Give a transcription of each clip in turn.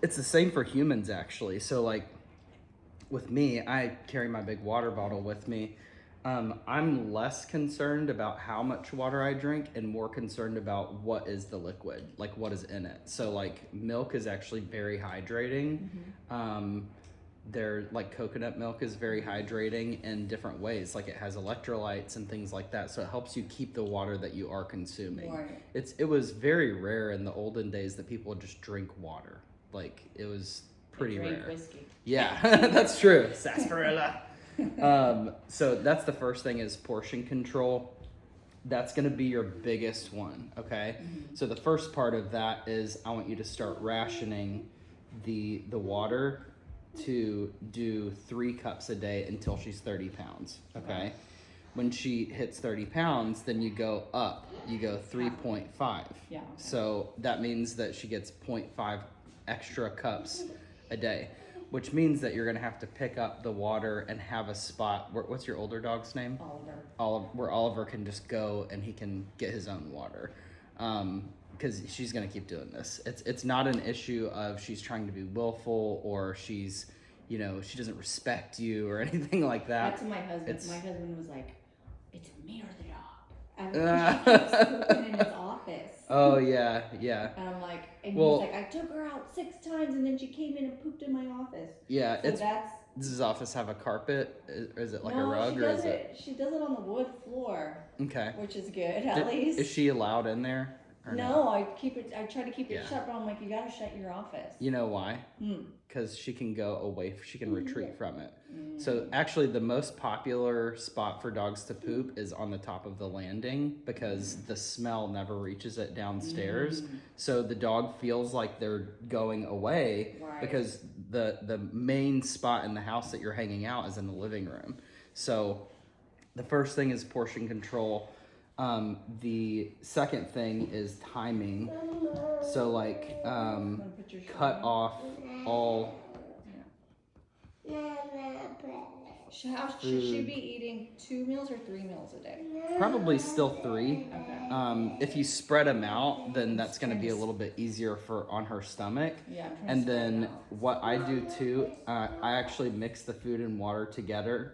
It's the same for humans, actually. So, like, with me, I carry my big water bottle with me. I'm less concerned about how much water I drink and more concerned about what is the liquid, like what is in it. So, like, milk is actually very hydrating. There, like, coconut milk is very hydrating in different ways. Like, it has electrolytes and things like that, so it helps you keep the water that you are consuming. Right. It was very rare in the olden days that people would just drink water. Like, it was pretty Drink rare. whiskey. Yeah, that's true. Sarsaparilla. So that's the first thing is portion control. That's going to be your biggest one, okay? So the first part of that is I want you to start rationing the water to do 3 cups a day until she's 30 pounds, okay? When she hits 30 pounds, then you go up. You go 3.5. Yeah. So that means that she gets 0.5 extra cups a day, which means that you're going to have to pick up the water and have a spot. What's your older dog's name? Oliver. Where Oliver can just go and he can get his own water. Because she's going to keep doing this. It's not an issue of she's trying to be willful or she's, she doesn't respect you or anything like that. That's what my husband. It's- My husband was like, "It's me or the dog." And she keeps pooping in his office. Oh, yeah. And I'm like, and Well- he's like, "I took her out 6 times, and then she came in and pooped in my office." Yeah, So does his office have a carpet? Is it like no, a rug she or does is it? She does it on the wood floor, Okay. which is good at least. Is she allowed in there? Or No, I try to keep it Yeah. shut, but I'm like, you gotta shut your office. You know why? Because she can go away. She can retreat from it. So actually, the most popular spot for dogs to poop is on the top of the landing because the smell never reaches it downstairs. So the dog feels like they're going away Right. because the main spot in the house that you're hanging out is in the living room. So the first thing is portion control. The second thing is timing. So like cut off all Should she be eating 2 meals or 3 meals a day? probably still 3. Okay. If you spread them out, then that's going to be a little bit easier on her stomach. Yeah. I'm trying to And spread it then out. what I do too, I actually mix the food and water together.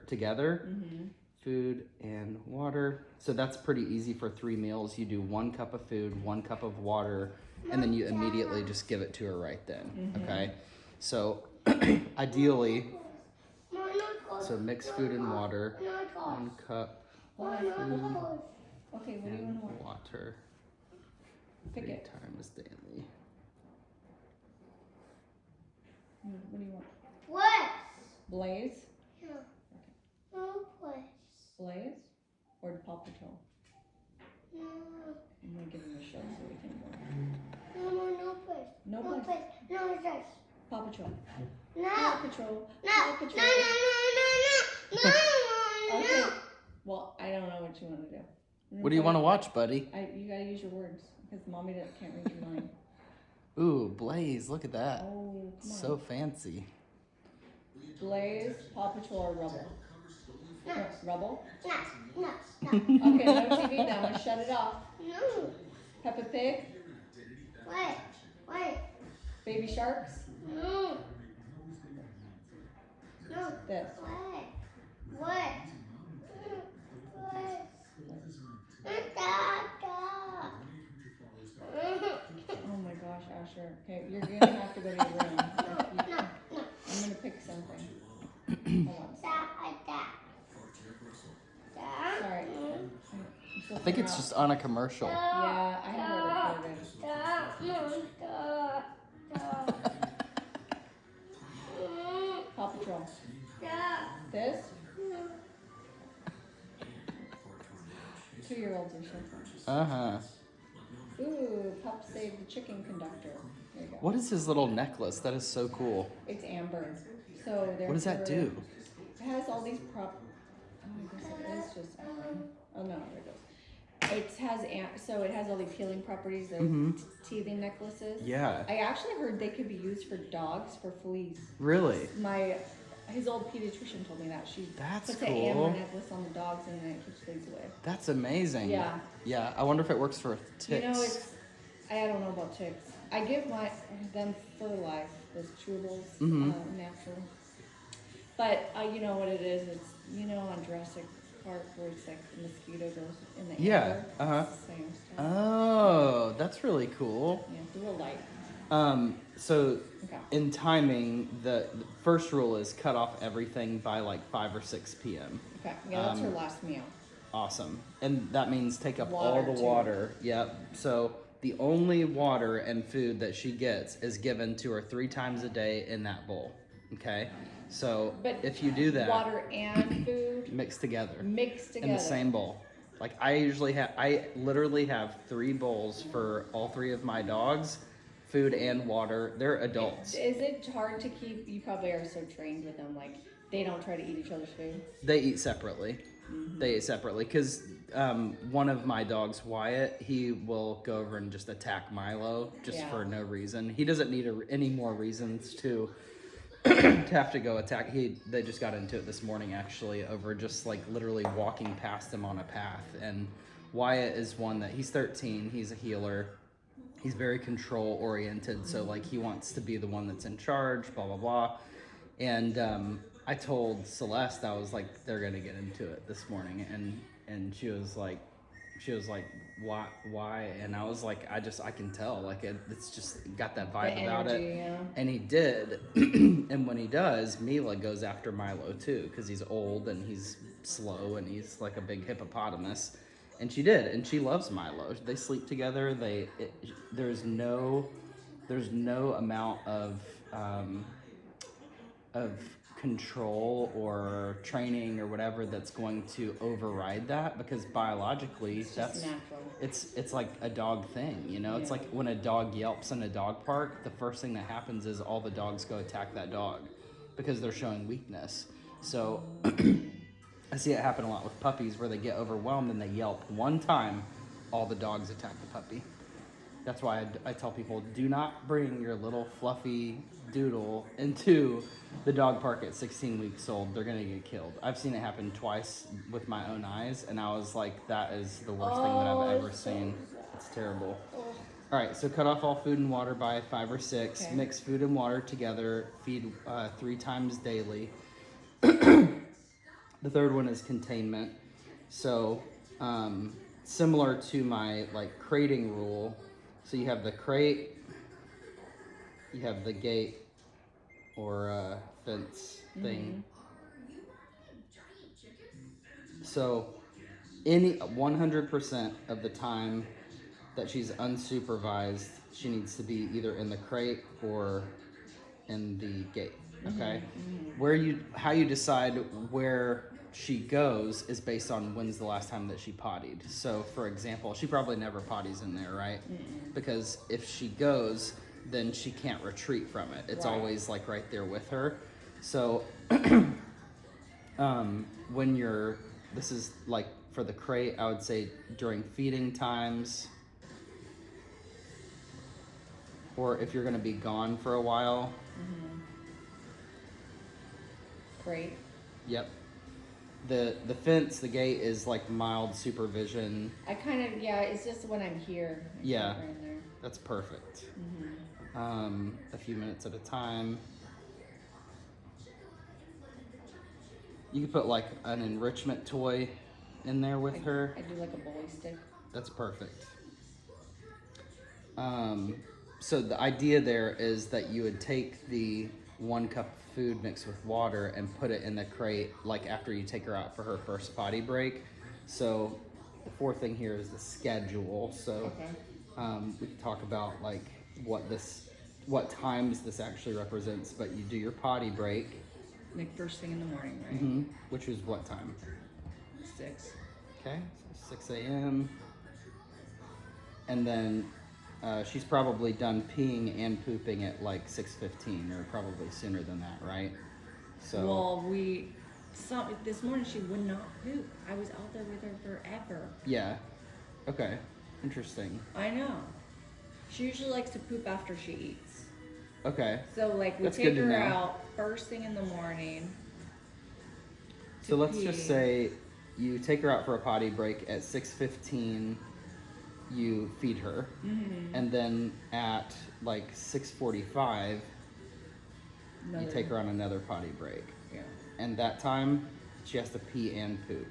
Food and water. So that's pretty easy for 3 meals. You do 1 cup of food, 1 cup of water, and then you immediately just give it to her right then. Okay. So ideally, so mix food and water. 1 cup Why? food Okay, what do you and want? water. Pick 3 it. times daily. What do you want? What? Blaze? No place. Blaze? Or Paw Patrol? No. I'm gonna give him a show so we can go. No place. No No place. place. No place. Paw Patrol. No. Paw Patrol. No. Paw No. Patrol. No. Okay. Well, I don't know what you want to do. What do you want to watch, buddy? You gotta use your words because mommy can't read your mind. Ooh, Blaze, look at that. Oh, come on. So fancy. Blaze, Paw Patrol, or Rubble? No. Rubble? No. No. Okay, no TV now. I'm gonna shut it off. No. Peppa Pig, Wait. Baby Sharks, No. No. this. What? Oh my gosh, Asher. Okay, you're gonna have to go to your room. I'm gonna pick something. Hold on. Sorry. I think it's just on a commercial. Yeah, I have it recorded. Paw Patrol. This? 2-year-olds are so fun. Uh-huh. Ooh, Pup Save the Chicken Conductor. There you go. What is his little necklace? That is so cool. It's amber. So What does that do? It has all these Oh, I guess it is just amber. Oh no, there it goes. It has all these healing properties. They're teething necklaces. Yeah. I actually heard they could be used for dogs for fleas. Really? His old pediatrician told me that she That's puts cool. an amber necklace on the dogs and then it keeps fleas away. That's amazing. Yeah. Yeah. I wonder if it works for ticks. You know, I don't know about ticks. I give them for life, those chewables, Mhm. natural. But you know what it is? It's on Jurassic Park where it's like the mosquito goes in the Yeah, air. uh-huh. It's the same stuff. Oh, that's really cool. Yeah, it's a little light. So Okay. in timing, the first rule is cut off everything by like 5 or 6 p.m. Okay. Yeah, that's her last meal. Awesome. And that means take up all Water, the too. water. Yep. So the only water and food that she gets is given to her 3 times a day in that bowl. Okay? So But if you do that, water and food mix together mixed together in the same bowl. Like I literally have 3 bowls for all 3 of my dogs, food and water. They're adults. Is it hard to keep? You probably are so trained with them, like they don't try to eat each other's food. They eat separately. They eat separately because one of my dogs, Wyatt, he will go over and just attack Milo just Yeah. for no reason. He doesn't need any more reasons to to have to go attack. They just got into it this morning actually over just like literally walking past him on a path. And Wyatt is one that he's 13. He's a healer. He's very control oriented. So like he wants to be the one that's in charge. Blah blah blah. And I told Celeste, I was like, they're gonna get into it this morning, and she was like, why? And I was like, I can tell, like it's just got that vibe The about energy, it. yeah. And he did, and when he does, Mila goes after Milo too, because he's old and he's slow and he's like a big hippopotamus. And she did, and she loves Milo. They sleep together. There's no amount of control or training or whatever that's going to override that, because biologically It's that's just natural. it's like a dog thing, you know. It's Yeah. like when a dog yelps in a dog park, the first thing that happens is all the dogs go attack that dog because they're showing weakness. So I see it happen a lot with puppies where they get overwhelmed and they yelp one time, all the dogs attack the puppy. That's why I tell people, do not bring your little fluffy doodle into the dog park at 16 weeks old. They're going to get killed. I've seen it happen twice with my own eyes, and I was like, that is the worst thing that I've ever seen. It's terrible. All right, so cut off all food and water by 5 or 6. Okay. Mix food and water together. Feed 3 times daily. The third one is containment. So similar to my like crating rule. So you have the crate, you have the gate or fence thing. So any 100% of the time that she's unsupervised, she needs to be either in the crate or in the gate. Okay, how you decide where she goes is based on when's the last time that she pottied. So, for example, she probably never potties in there, right? Because if she goes, then she can't retreat from it. It's Right. always like right there with her. So, this is like for the crate, I would say during feeding times, or if you're going to be gone for a while. Great. Yep. The fence, the gate is like mild supervision. I kind of, it's just when I'm here. I Yeah. put her in there. That's perfect. A few minutes at a time. You could put like an enrichment toy in there with her. I do like a bully stick. That's perfect. So the idea there is that you would take the 1 cup of food mixed with water and put it in the crate like after you take her out for her first potty break. So the fourth thing here is the schedule. So Okay. we can talk about like what times this actually represents, but you do your potty break, Like first thing in the morning, right? which is what time? 6. Okay, so 6 a.m. And then she's probably done peeing and pooping at like 6:15, or probably sooner than that, right? So Well, this morning she would not poop. I was out there with her forever. yeah, okay, interesting. I know. She usually likes to poop after she eats. Okay, So like we That's take good to her know. out first thing in the morning. so let's pee. just say you take her out for a potty break at 6:15. you feed her, and then at like 6:45, you take her on another potty break. Yeah. And that time, she has to pee and poop.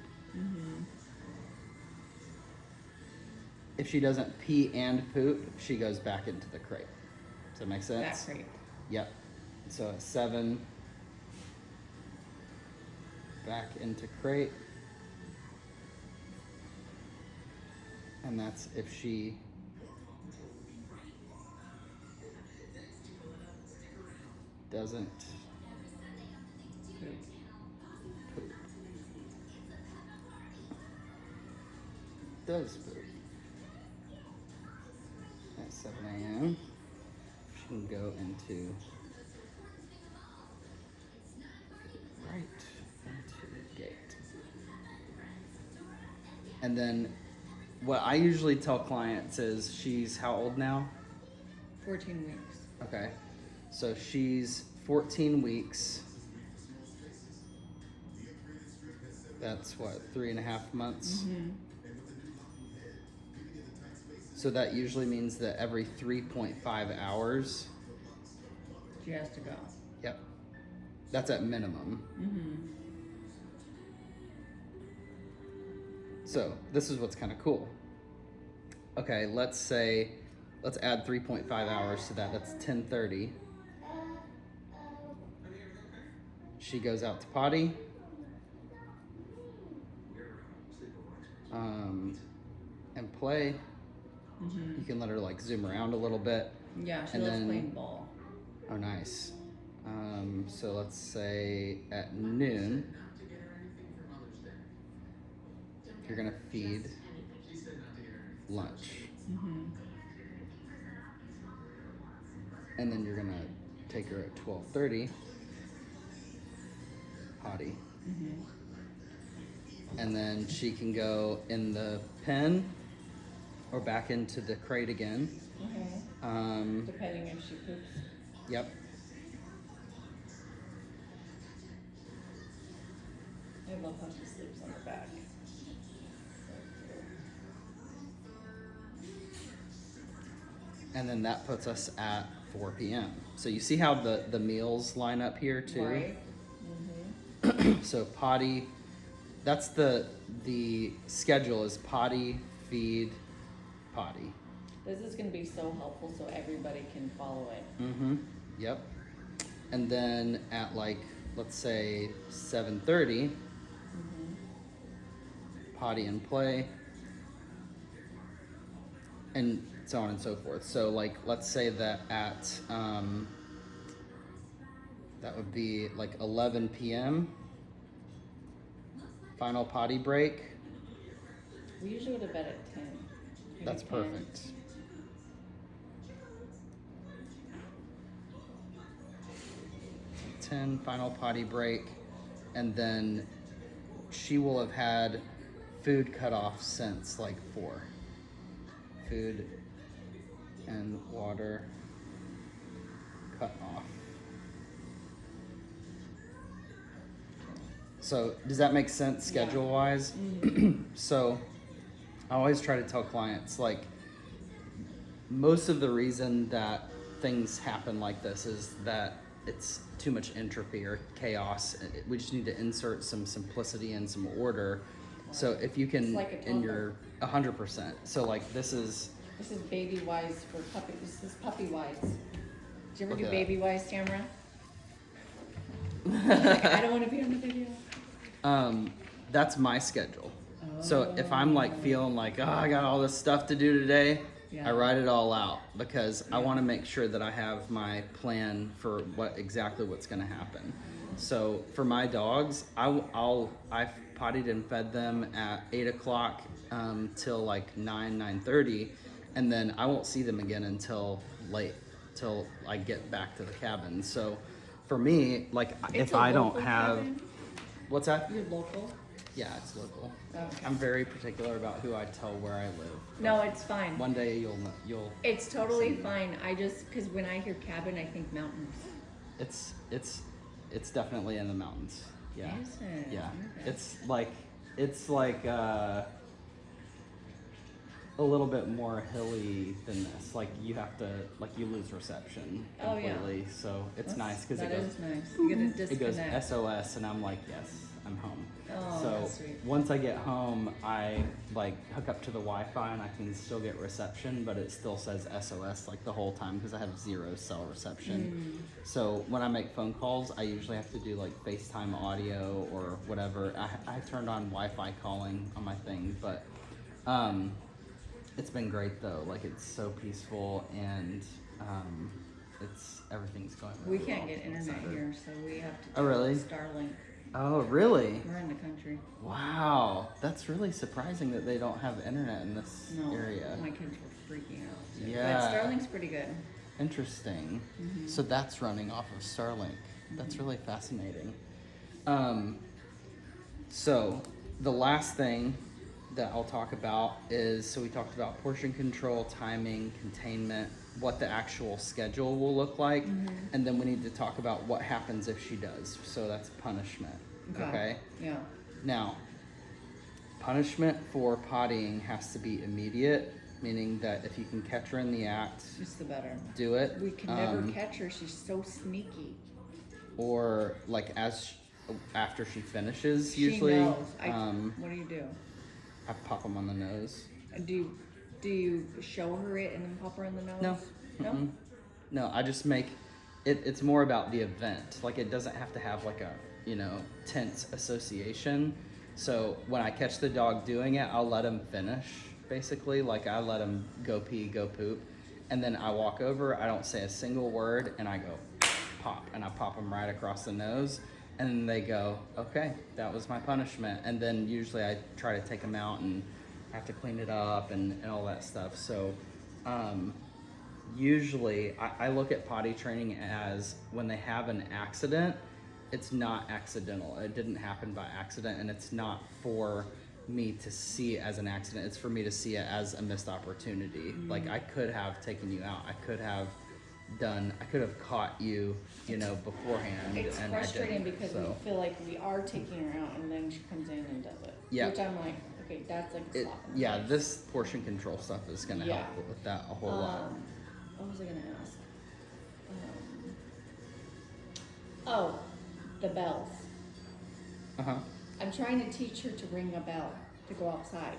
If she doesn't pee and poop, she goes back into the crate. Does that make sense? That crate. Yep. So at 7, back into crate. And that's if she doesn't poop. Does poop. At 7 a.m. she can go into right into the gate. And then what I usually tell clients is she's how old now? 14 weeks. Okay. So she's 14 weeks. That's what, 3.5 months? So that usually means that every 3.5 hours, She has to go. yep, that's at minimum. So this is what's kind of cool. Okay, let's add 3.5 hours to that. That's 10:30. She goes out to potty. And play. You can let her like zoom around a little bit. Yeah, she And loves then- playing ball. Oh, nice. So let's say at noon, you're gonna feed lunch. And then you're gonna take her at 12:30, potty. And then she can go in the pen or back into the crate again. Depending if she poops. Yep. I love how she sleeps on her back. And then that puts us at 4 p.m. So you see how the meals line up here too? Right? So potty, that's the schedule is potty, feed, potty. This is going to be so helpful so everybody can follow it. Yep. And then at like, let's say 7:30, potty and play, and so on and so forth. So like, let's say that at, that would be like 11 p.m. Final potty break. We usually go to bed at 10. Maybe That's 10. perfect. 10 final potty break, and then she will have had food cut off since like 4. Food and water cut off. So does that make sense schedule wise? So I always try to tell clients, like, most of the reason that things happen like this is that it's too much entropy or chaos. We just need to insert some simplicity and some order. So if you can, It's like a in your 100%. So like this is Baby Wise for puppy. This is Puppy Wise. Did you ever Look do at Baby Wise, Tamara? Like, I don't want to be on the video. that's my schedule. So if I'm like feeling like, oh, I got all this stuff to do today, Yeah. I write it all out because I want to make sure that I have my plan for exactly what's going to happen. So for my dogs, I've pottied and fed them at 8 o'clock till like 9:30, and then I won't see them again until late, till I get back to the cabin. So for me, like It's if a I don't local have, cabin? what's that? You're local? Yeah, it's local. Okay. I'm very particular about who I tell where I live. No, it's fine. One day you'll. It's totally see. fine. I just, because when I hear cabin, I think mountains. It's definitely in the mountains. Yeah. Is it? Yeah. Okay. It's like a little bit more hilly than this. Like you have to, like you lose reception Oh, yeah. completely. So it's nice because That it goes, is nice. You get a it goes disconnect. SOS, and I'm like, yes, I'm home. Oh, So that's sweet. once I get home, I like hook up to the Wi-Fi and I can still get reception, but it still says SOS like the whole time because I have 0 cell reception. So when I make phone calls, I usually have to do like FaceTime audio or whatever. I turned on Wi-Fi calling on my thing, but it's been great though. Like it's so peaceful and it's everything's going. We Really can't well. get internet here, so we have to Oh, really? Starlink. Oh, really? We're in the country. Wow, that's really surprising that they don't have internet in this No, area. my kids were freaking out. Too. Yeah. But Starlink's pretty good. Interesting. So that's running off of Starlink. That's really fascinating. So the last thing that I'll talk about is, so we talked about portion control, timing, containment, what the actual schedule will look like, and then we need to talk about what happens if she does. So that's punishment. Okay? Yeah. Now, punishment for pottying has to be immediate, meaning that if you can catch her in the act, Just the better. do it. We can never catch her. She's so sneaky. Or like after she finishes, She usually. knows. What do you do? I pop them on the nose. Do you show her it and then pop her in the nose? No. No? Mm-mm. No, I just make it. It's more about the event. Like it doesn't have to have like a tense association. So when I catch the dog doing it, I'll let him finish. Basically, like I let him go pee, go poop, and then I walk over. I don't say a single word, and I go pop, and I pop them right across the nose. And then they go, okay, that was my punishment. And then usually I try to take them out and have to clean it up and all that stuff. So usually I look at potty training as when they have an accident, it's not accidental. It didn't happen by accident, and it's not for me to see it as an accident. It's for me to see it as a missed opportunity. Like I could have taken you out. I could have caught you, beforehand. It's and frustrating I didn't, because so. we feel like we are taking her out and then she comes in and does it. Yeah. Which I'm like, okay, that's like a slap in the face. This portion control stuff is going to Yeah. help with that a whole lot. What was I gonna ask? The bells. Uh-huh. I'm trying to teach her to ring a bell to go outside.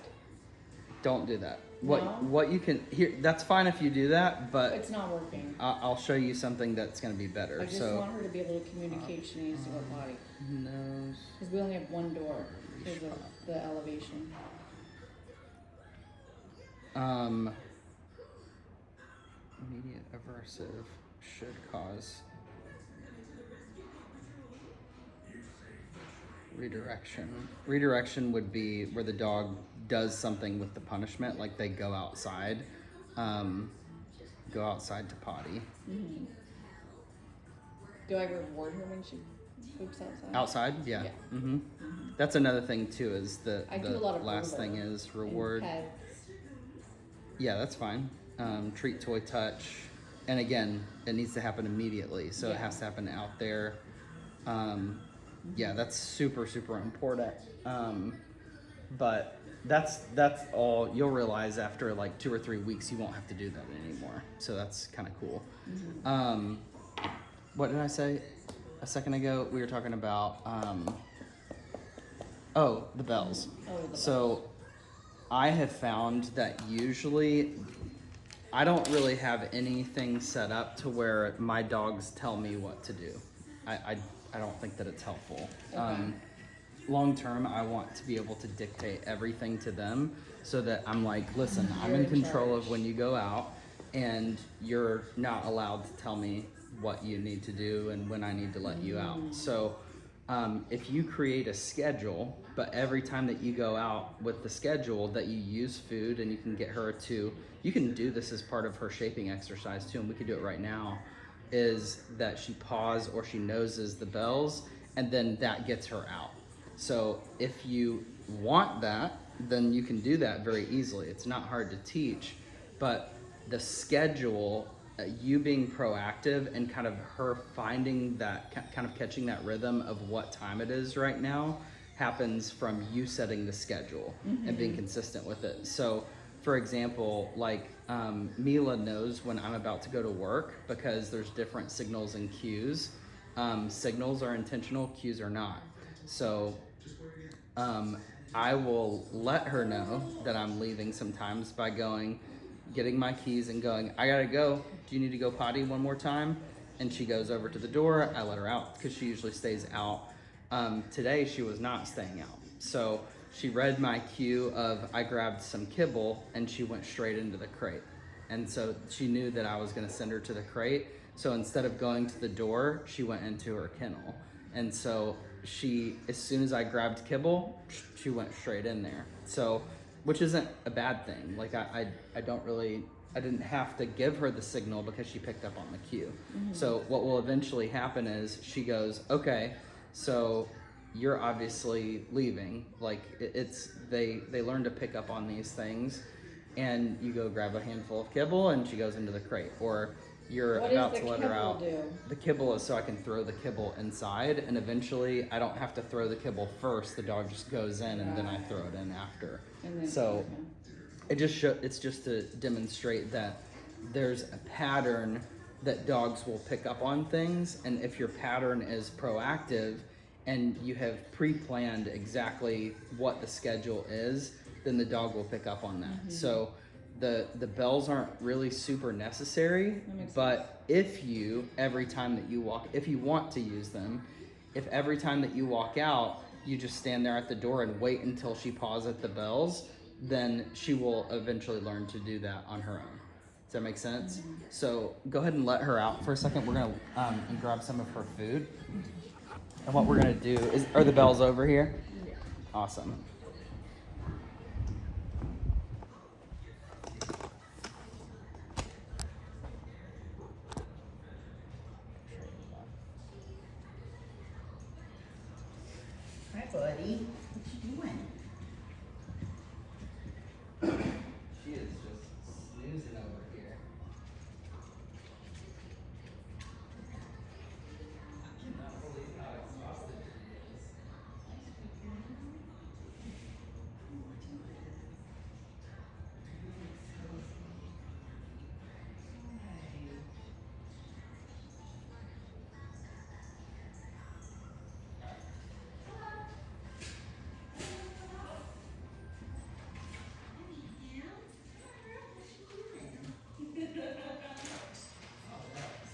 Don't do that. No? What you can here, that's fine if you do that, but It's not working. I'll show you something that's going to be better. I just So want her to be able to communicate. She needs to go potty. nose. Because we only have one door because of the elevation. Immediate aversive should cause redirection. Redirection would be where the dog does something with the punishment, like they go outside to potty. Mm-hmm. Do I reward her when she poops outside? Outside, yeah. Yeah. Mm-hmm. That's another thing too. Is I do a lot of last verbal thing is and reward. pets. Yeah, that's fine. Treat, toy, touch, and again, it needs to happen immediately, so it Yeah. has to happen out there. Yeah, that's super, super important. But that's all. You'll realize after like 2 or 3 weeks, you won't have to do that anymore. So that's kind of cool. What did I say a second ago? We were talking about the bells. So I have found that usually I don't really have anything set up to where my dogs tell me what to do. I don't think that it's helpful. Okay. Long term, I want to be able to dictate everything to them so that I'm like, listen, I'm You're in in control charge. of when you go out, and you're not allowed to tell me what you need to do and when I need to let you out. So if you create a schedule, but every time that you go out with the schedule that you use food, and you can get her to, you can do this as part of her shaping exercise too, and we could do it right now, is that she paws or she noses the bells, and then that gets her out. So if you want that, then you can do that very easily. It's not hard to teach, but the schedule, you being proactive and kind of her finding that, kind of catching that rhythm of what time it is right now, happens from you setting the schedule and being consistent with it. So for example, like Mila knows when I'm about to go to work because there's different signals and cues. Signals are intentional, cues are not. So I will let her know that I'm leaving sometimes by getting my keys and going, I gotta go. Do you need to go potty one more time? And she goes over to the door. I let her out because she usually stays out. Today she was not staying out. So she read my cue of I grabbed some kibble and she went straight into the crate. And so she knew that I was gonna send her to the crate. So instead of going to the door, she went into her kennel. And so as soon as I grabbed kibble, she went straight in there. So, which isn't a bad thing. Like I didn't have to give her the signal because she picked up on the cue. So what will eventually happen is she goes, okay, so you're obviously leaving. Like they learn to pick up on these things, and you go grab a handful of kibble and she goes into the crate, or you're What about does to the let her kibble out. do? The kibble is so I can throw the kibble inside, and eventually I don't have to throw the kibble first. The dog just goes in, and then I throw it in after. And then, So it's just to demonstrate that there's a pattern that dogs will pick up on things, and if your pattern is proactive and you have pre-planned exactly what the schedule is, then the dog will pick up on that. So the bells aren't really super necessary, but if you want to use them, if every time that you walk out you just stand there at the door and wait until she paws at the bells, then she will eventually learn to do that on her own. Does that make sense? So go ahead and let her out for a second. We're gonna and grab some of her food. And what we're gonna do are the bells over here? Yeah. Awesome. Hi, buddy. What you doing? She is just snoozing over here. I cannot believe how exhausted she is.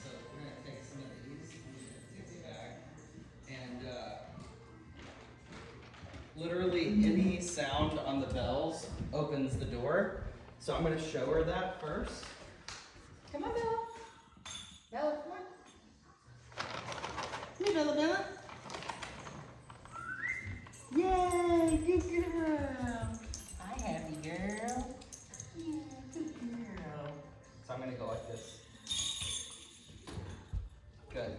So we're gonna take some of these into the bag, and literally any sound on the bells opens the door. So I'm gonna show her that first. Come on, Bella. Bella, come on. Hey, Bella, Bella. Yay, good girl. Hi, happy girl. Yeah, good girl. So I'm gonna go like this. Good.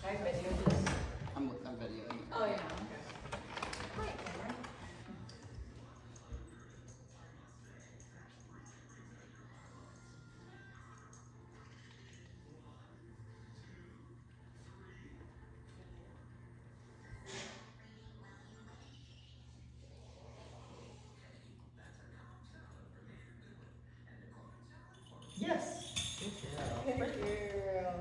Hi, video this. I'm videoing. Oh yeah. Hi, Cameron. Yes. Good girl. Good girl.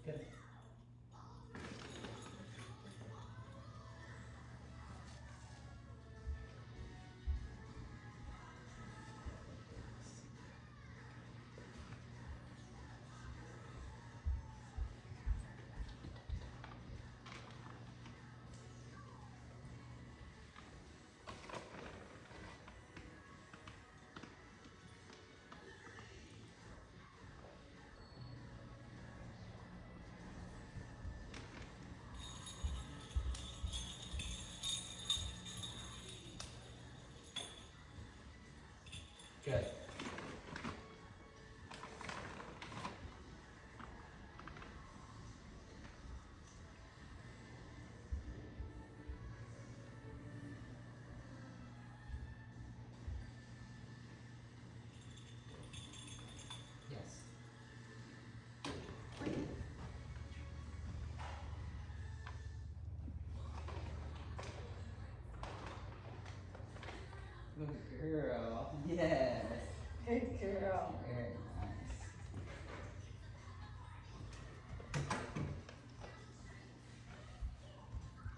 Good. Good. Yes. Good girl. Yes. Good girl. Very nice.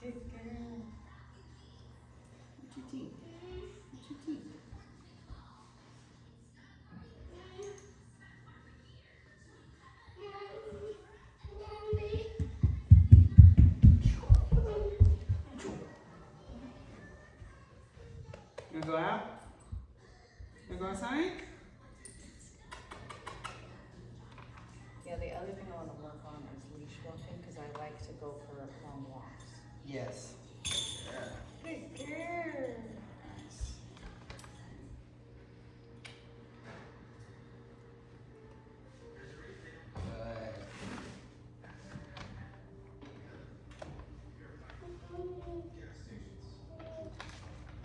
Good girl. What's your teeth? What's your teeth? You wanna go out? You wanna go outside? Yeah, the other thing I want to work on is leash walking because I like to go for long walks. Yes. Good girl.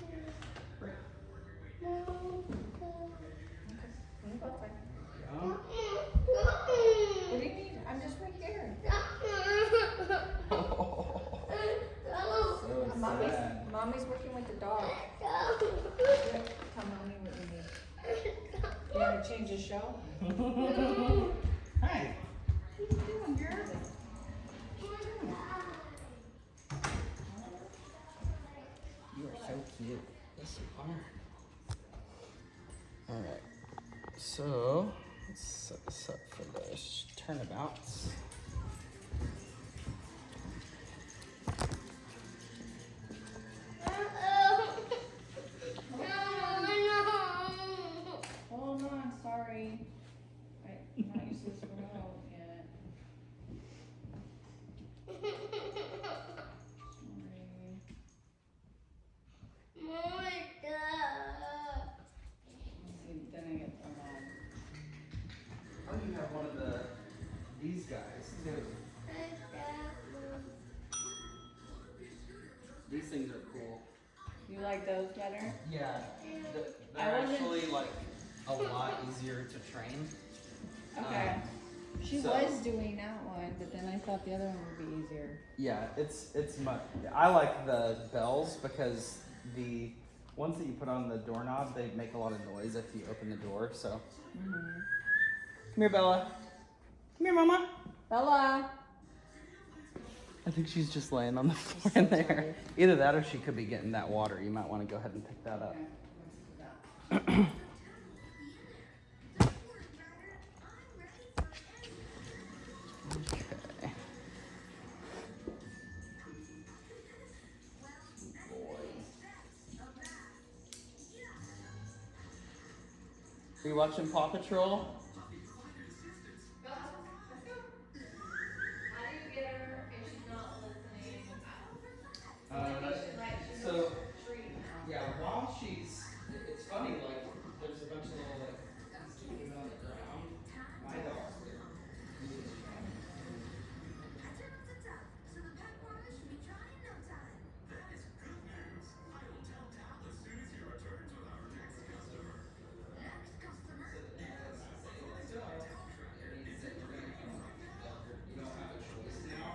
Good. Can you go outside? Yeah. What do you need? I'm just right here. So sad. Mommy's working with the dog. Tell mommy what you need. You want to change the show? Hi. What are you doing, girl? You are so cute. Yes, you are. All right. So let's set this up for those turnabouts. Hold on, sorry. I'm not used to this remote yet. Sorry. See, then I get thrown off. Oh, you have one of these guys too. These things are cool. You like those better? Yeah, I they're wasn't- actually like a lot easier to train. Okay. She so- was doing that one, but then I thought the other one would be easier. Yeah, it's much. I like the bells because the ones that you put on the doorknob, they make a lot of noise if you open the door. So, come here, Bella. Come here, Mama. Bella! I think she's just laying on the floor in there. sorry. Either that or she could be getting that water. You might want to go ahead and pick that up. Okay. Are you watching Paw Patrol? So, yeah, while she's, it's funny, like, there's a bunch of little, like, people on the ground. My dog's there. You don't have a choice now.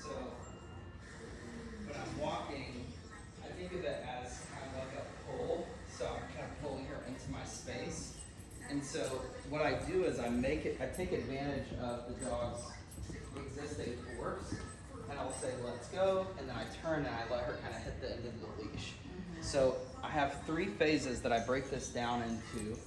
So, when I'm walking, I think of it as kind of like a pull. So I'm kind of pulling her into my space. And so what I do is I take advantage of the dog's existing force, and I'll say let's go, and then I turn and I let her kind of hit the end of the leash. So I have 3 phases that I break this down into,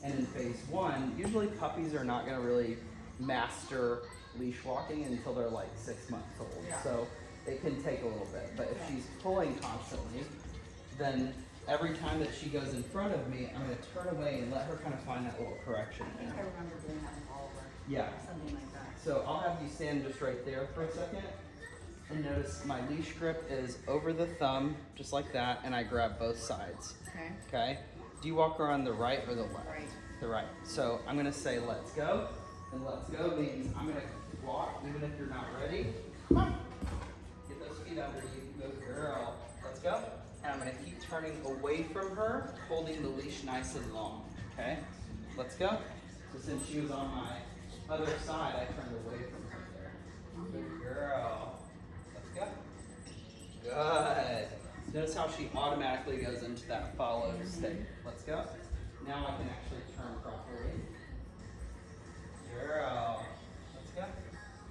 and in phase 1, usually puppies are not going to really master leash walking until they're like 6 months old. Yeah. So it can take a little bit, but if she's pulling constantly, then every time that she goes in front of me, I'm going to turn away and let her kind of find that little correction. I think I remember doing that with Oliver. Yeah. Something like that. So I'll have you stand just right there for a second. And notice my leash grip is over the thumb, just like that, and I grab both sides. Okay. Okay? Do you walk around the right or the left? Right. The right. So I'm gonna say let's go. And let's go means I'm gonna walk even if you're not ready. Come on. Get those feet under you. Good girl. Let's go. And I'm gonna keep turning away from her, holding the leash nice and long. Okay? Let's go. So since she was on my other side, I turned away from her there. Good girl. Let's go. Good. Notice how she automatically goes into that follow state. Let's go. Now I can actually turn properly. Girl. Let's go.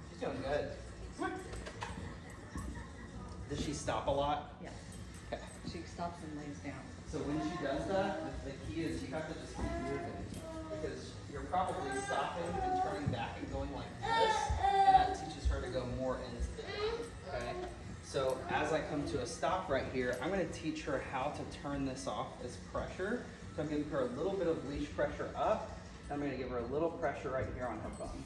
She's doing good. Come on. Does she stop a lot? Yeah. Okay. She stops and lays down. So when she does that, the key is you have to just keep moving. Because you're probably stopping and turning back and going like this. And that teaches her to go more into the down. Okay? So as I come to a stop right here, I'm going to teach her how to turn this off as pressure. So I'm giving her a little bit of leash pressure up. I'm going to give her a little pressure right here on her bum.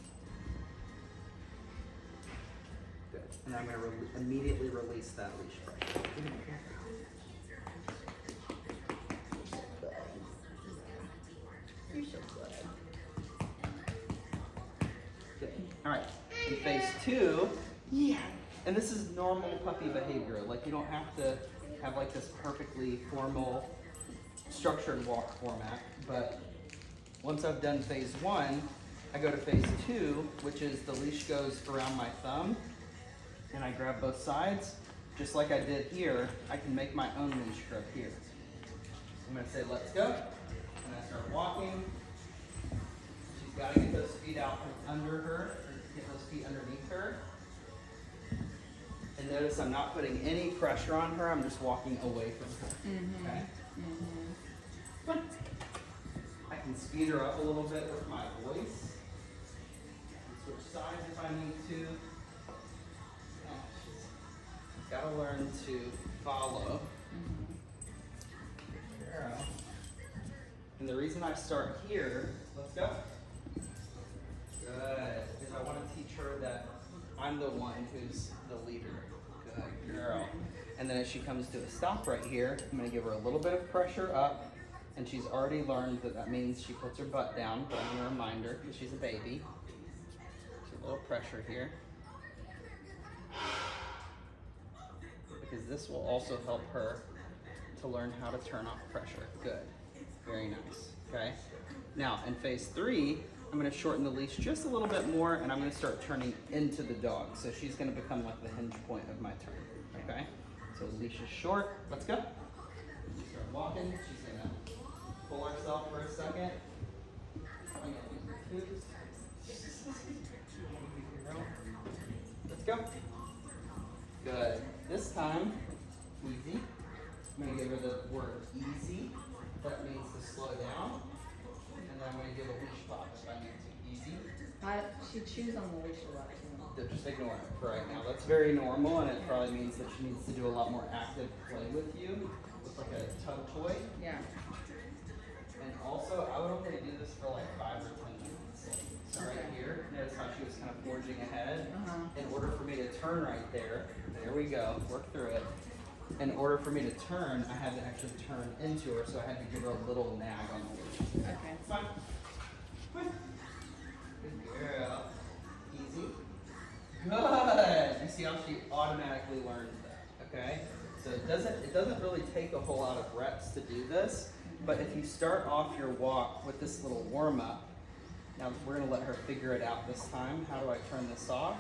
Good. And I'm going to immediately release that leash pressure. You're so good. Good. All right. In phase 2, and this is normal puppy behavior. Like you don't have to have like this perfectly formal, structured walk format. But once I've done phase 1, I go to phase 2, which is the leash goes around my thumb, and I grab both sides, just like I did here. I can make my own leash grip here. I'm gonna say let's go, and I start walking. She's got to get those feet out from under her, or get those feet underneath her. And notice I'm not putting any pressure on her, I'm just walking away from her. Okay? Come on. I can speed her up a little bit with my voice. Switch sides if I need to. Yeah, she's got to learn to follow. Girl. And the reason I start here, let's go. Good. Because I want to teach her that I'm the one who's the leader. Good girl. And then as she comes to a stop right here, I'm going to give her a little bit of pressure up. And she's already learned that that means she puts her butt down, but I'm going to remind her because she's a baby. So a little pressure here. Because this will also help her to learn how to turn off pressure. Good. Very nice. Okay. Now, in phase 3, I'm going to shorten the leash just a little bit more, and I'm going to start turning into the dog. So she's going to become like the hinge point of my turn. Okay? So the leash is short. Let's go. Start walking. She's going to pull herself for a second. Let's go. Good. This time, easy. I'm going to give her the word easy. That means to slow down. And then I'm going to give a leash pop if I need to. Easy. She chews on the leash a lot too. Just ignore it for right now. That's very normal, and it probably means that she needs to do a lot more active play with you, with like a tug toy. Yeah. And also, I would only do this for like 5 or 10 minutes. So right here, notice how she was kind of forging ahead. In order for me to turn right there, there we go, work through it. In order for me to turn, I had to actually turn into her, so I had to give her a little nag on the leash. Okay. Fine. Good girl. Easy. Good. You see how she automatically learned that, okay? So it doesn't really take a whole lot of reps to do this, but if you start off your walk with this little warm up, now we're gonna let her figure it out this time. How do I turn this off?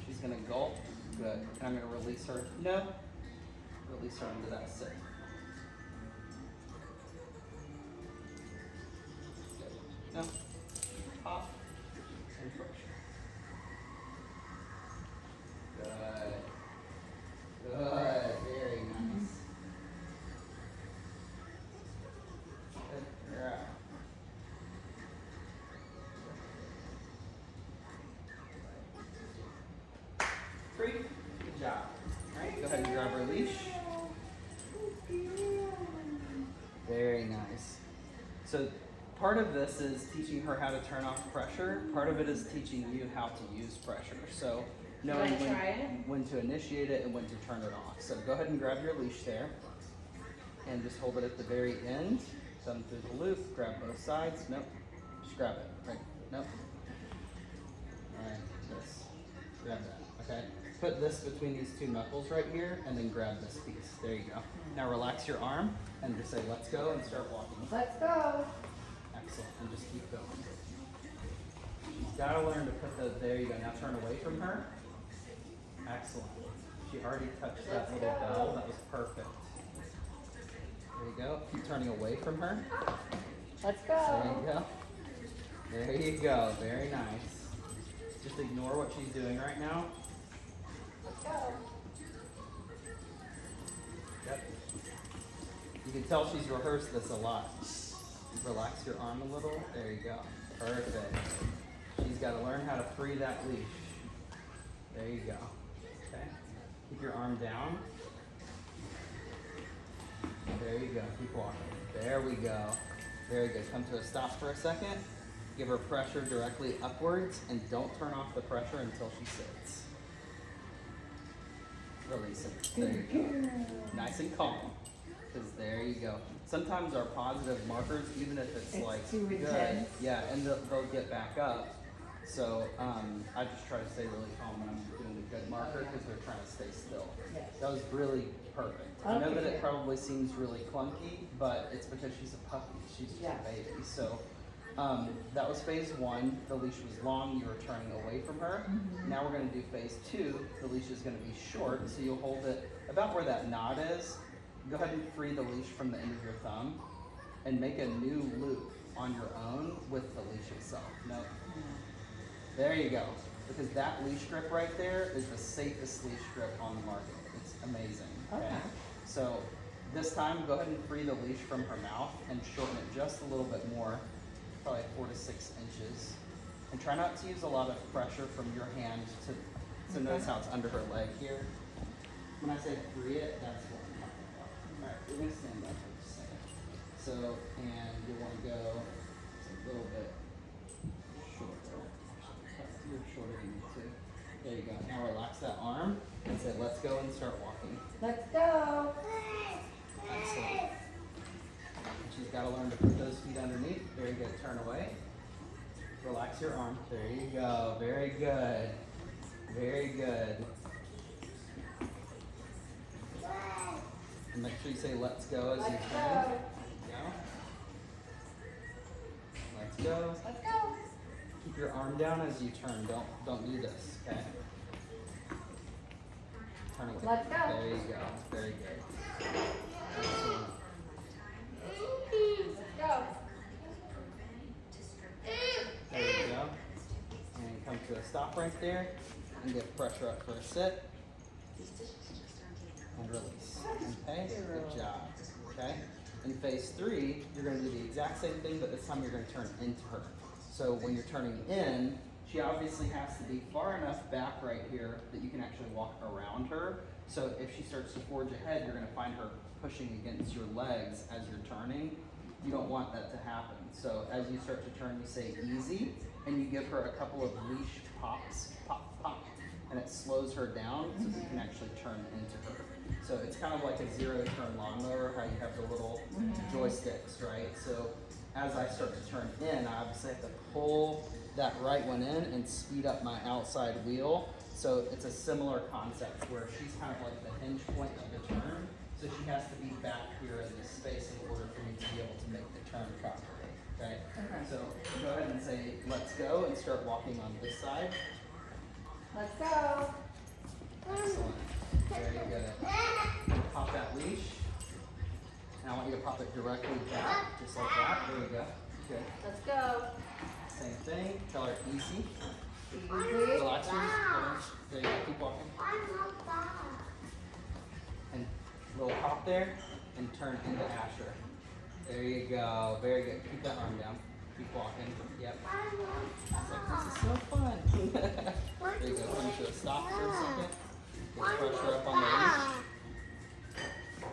She's gonna gulp. Good. And I'm gonna release her. No. Release her into that sit. Good. No. Pop. And push. free. Good job. All right, go ahead and grab her leash. Very nice. So part of this is teaching her how to turn off pressure. Part of it is teaching you how to use pressure. So knowing Wanna try it? when to initiate it and when to turn it off. So go ahead and grab your leash there and just hold it at the very end. Thumb through the loop, grab both sides. Nope. Just grab it. Right. Nope. Alright, this. Grab that. Okay. Put this between these two knuckles right here and then grab this piece. There you go. Now relax your arm and just say let's go and start walking. Let's go. Excellent. And just keep going. She's got to learn to put the, there you go. Now turn away from her. Excellent. She already touched that little bell. That was perfect. There you go. Keep turning away from her. Let's There go. you go. There you go. Very nice. Just ignore what she's doing right now. Let's go. Yep. You can tell she's rehearsed this a lot. Relax your arm a little. There you go. Perfect. She's got to learn how to free that leash. There you go. Okay. Keep your arm down. There you go. Keep walking. There we go. Very good. Come to a stop for a second. Give her pressure directly upwards and don't turn off the pressure until she sits. Release it. There you go. Nice and calm. Because there you go. Sometimes our positive markers, even if it's like too good, intense. yeah, and they'll get back up. So I just try to stay really calm when I'm doing a good marker because they're trying to stay still. Yes. That was really perfect. I know Okay, that it good. probably seems really clunky, but it's because she's a puppy. She's just Yeah. a baby. So that was phase one. The leash was long. You were turning away from her. Now we're going to do phase two. The leash is going to be short, so you'll hold it about where that knot is. Go ahead and free the leash from the end of your thumb and make a new loop on your own with the leash itself. No. There you go. Because that leash grip right there is the safest leash grip on the market. It's amazing. Okay. So this time, go ahead and free the leash from her mouth and shorten it just a little bit more, probably 4 to 6 inches. And try not to use a lot of pressure from your hand to notice how it's under her leg here. When I say free it, that's what I'm talking about. All right, we're gonna stand up for just a second. So, and you want to go just a little bit shorter. Actually, you're shorter than me too. There you go. Now relax that arm and say, let's go and start walking. Let's go. Excellent. She's got to learn to put those feet underneath. Very good. Turn away. Relax your arm. There you go. Very good. Very good. And make sure you say let's go as you Let's turn. go. Let's go. Let's go. Keep your arm down as you turn. Don't do this, okay? Turn away. Let's go. There you go. Very good. Excellent. Let's go. There you go. And come to a stop right there and get pressure up for a sit. And release. Okay? Good job. Okay? In phase three, you're going to do the exact same thing, but this time you're going to turn into her. So when you're turning in, she obviously has to be far enough back right here that you can actually walk around her. So if she starts to forge ahead, you're going to find her pushing against your legs as you're turning. You don't want that to happen. So as you start to turn, you say easy, and you give her a couple of leash pops, pop, pop, and it slows her down so that you can actually turn into her. So it's kind of like a zero-turn lawnmower, how you have the little joysticks, right? So as I start to turn in, I obviously have to pull that right one in and speed up my outside wheel. So it's a similar concept where she's kind of like the hinge point of the turn. So she has to be back here in this space in order for me to be able to make the turn properly, okay? Okay. So go ahead and say, let's go, and start walking on this side. Let's go. Excellent. Very good. Pop that leash. And I want you to pop it directly back, just like that. There you go. Good. Let's go. Same thing. Tell her easy. Easy. Relax your arms. There you go. Keep walking. And little hop there and turn into Asher. There you go. Very good. Keep that arm down. Keep walking. Yep. It's like, this is so fun. There you go. Come to a stop for a second. One pressure more up on the leash bar.